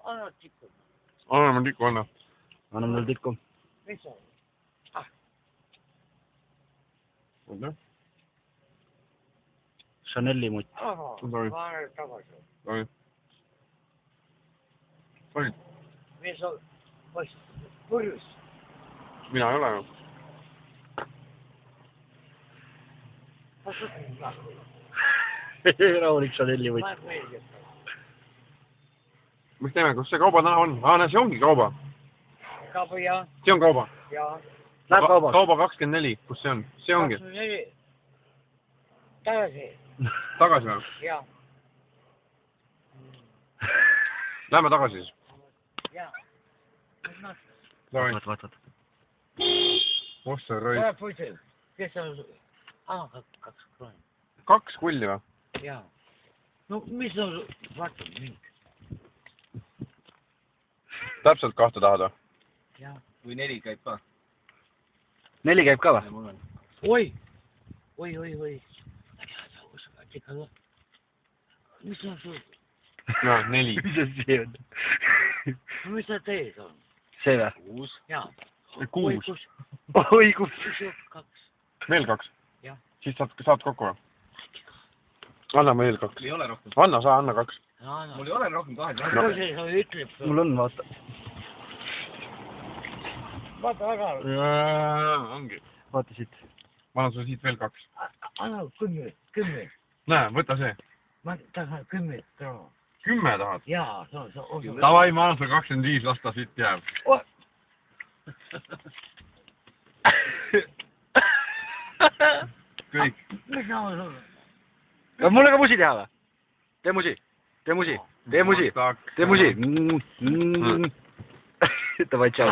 Anna tikku. Anname tikku, anna. Anna mulle tikku. Mis on? Oota. Chanel'i mutt. Sorry. Ma annan tagasi. Sorry. Sorry. Mis on? Poiss, purjus. Mina ei ole ju. Rahulik Chanel'i mutt. Ma meeldib. Mis teeme, kus see kauba taha on? Näe, see ongi kauba. Kauba ja. See on kauba. Ja. Läheb kaubaks. Kauba 24, kus see on? See ongi. 24. Tagasi. Tagasi või? Ja. Lähme tagasi siis. Ja. Vaat. Ossa rõid. Ole puitud. Kes on? 2 krooni. 2 kulli või? Ja. No mis on? Vaata mind. Täpselt 2 tahad või? Ja. Või 4 käib ka. 4 käib ka või? Oi. Mis on sul? No, 4. Mis see on? Mis sa teed on? See või? 6. Ja. 6. Oi, kus? 2. Veel 2? Jah. Siis saad kokku või? Anna veel 2. Ei ole rohkem. Anna, sa anna 2. Mul ei ole rohkem 2. No. Poiss ütleb sulle. Mul on, vaata. Vaata väga. Ongi. Vaata siit. Ma annan sulle siit veel 2. Anna 10. Näe, võta see. Ma tahan 10 krooni. 10 tahad? Jaa, see on. Davai, ma annan sulle 25, las ta siit jääb. Kõik. Mis on sul? Kas mulle ka musi teha või? Tee musi. Tee musi. Davai, tšau.